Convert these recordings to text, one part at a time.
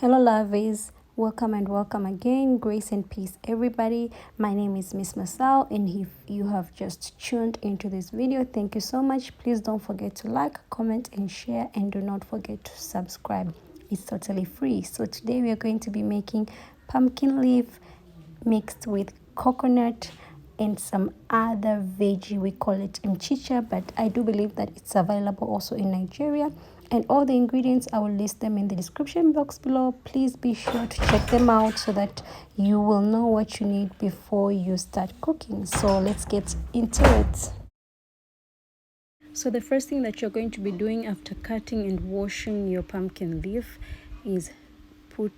Hello lovies, welcome and welcome again. Grace and peace everybody. My name is Miss Masao, and if you have just tuned into this video, thank you so much. Please don't forget to like, comment and share, and do not forget to subscribe. It's totally free. So today we are going to be making pumpkin leaf mixed with coconut and some other veggie. We call it Mchicha, but I do believe that it's available also in Nigeria. And all the ingredients, I will list them in the description box below. Please be sure to check them out so that you will know what you need before you start cooking. So let's get into it. So the first thing that you're going to be doing after cutting and washing your pumpkin leaf is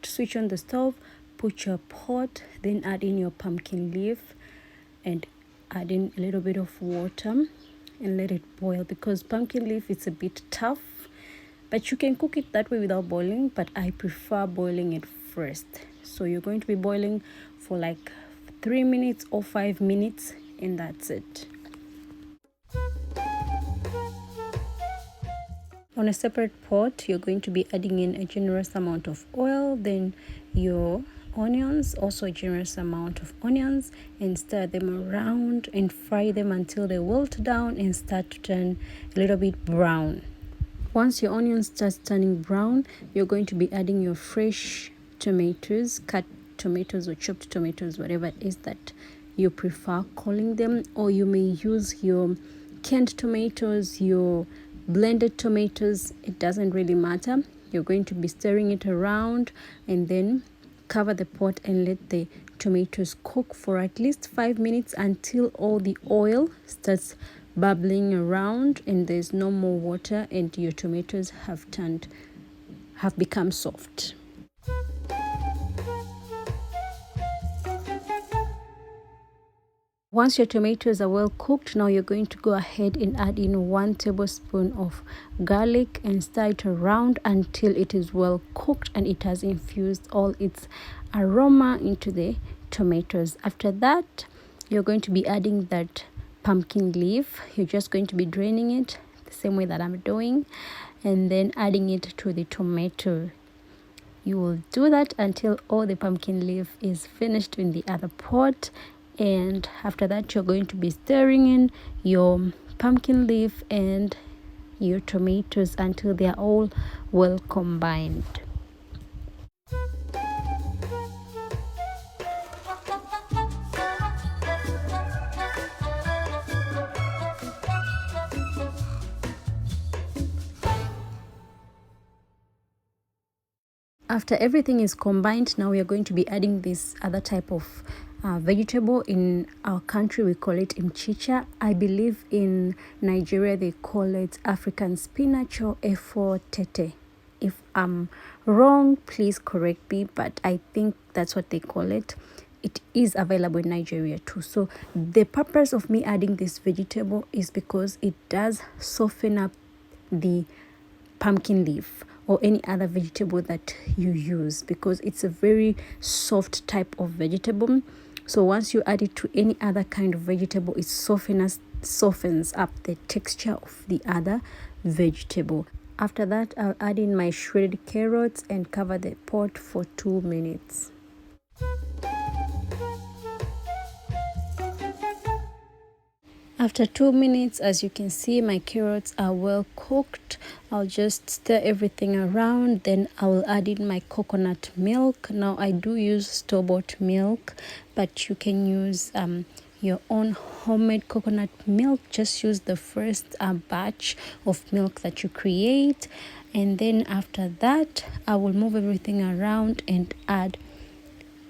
switch on the stove, put your pot, then add in your pumpkin leaf and add in a little bit of water and let it boil, because pumpkin leaf is a bit tough. But you can cook it that way without boiling, but I prefer boiling it first. So you're going to be boiling for like 3 minutes or 5 minutes, and that's it. On a separate pot, you're going to be adding in a generous amount of oil, then your onions, also a generous amount of onions, and stir them around and fry them until they wilt down and start to turn a little bit brown. Once your onions start turning brown, you're going to be adding your fresh tomatoes, cut tomatoes or chopped tomatoes, whatever it is that you prefer calling them, or you may use your canned tomatoes, your blended tomatoes, it doesn't really matter. You're going to be stirring it around and then cover the pot and let the tomatoes cook for at least 5 minutes until all the oil starts bubbling around and there's no more water and your tomatoes have become soft. Once your tomatoes are well cooked, now you're going to go ahead and add in 1 tablespoon of garlic and stir it around until it is well cooked and it has infused all its aroma into the tomatoes. After that, you're going to be adding that pumpkin leaf. You're just going to be draining it the same way that I'm doing and then adding it to the tomato. You will do that until all the pumpkin leaf is finished in the other pot, and after that you're going to be stirring in your pumpkin leaf and your tomatoes until they are all well combined. After everything is combined, now we are going to be adding this other type of vegetable. In our country we call it Mchicha. I believe in Nigeria they call it African spinach or efo tete. If I'm wrong, please correct me, but I think that's what they call it. It is available in Nigeria too. So the purpose of me adding this vegetable is because it does soften up the pumpkin leaf or any other vegetable that you use, because it's a very soft type of vegetable. So once you add it to any other kind of vegetable, it softens up the texture of the other vegetable. After that, I'll add in my shredded carrots and cover the pot for 2 minutes. After 2 minutes, as you can see, my carrots are well cooked. I'll just stir everything around, then I will add in my coconut milk. Now I do use store-bought milk, but you can use your own homemade coconut milk. Just use the first batch of milk that you create, and then after that I will move everything around and add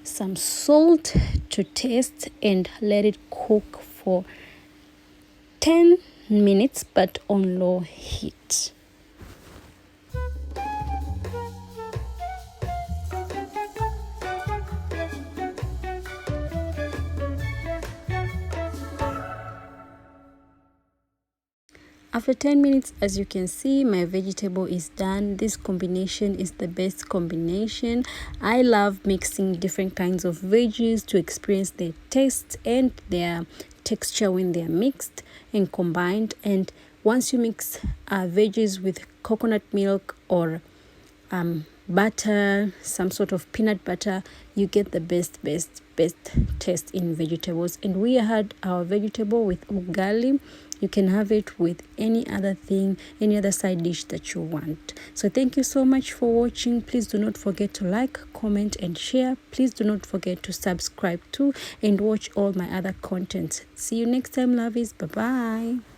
some salt to taste and let it cook for 10 minutes, but on low heat. After 10 minutes, as you can see, my vegetable is done. This combination is the best combination. I love mixing different kinds of veggies to experience their taste and their texture when they are mixed and combined. And once you mix veggies with coconut milk or butter, some sort of peanut butter, you get the best taste in vegetables. And we had our vegetable with ugali. You can have it with any other thing, any other side dish that you want. So thank you so much for watching. Please do not forget to like, comment and share. Please do not forget to subscribe too and watch all my other content. See you next time, lovies. Bye bye.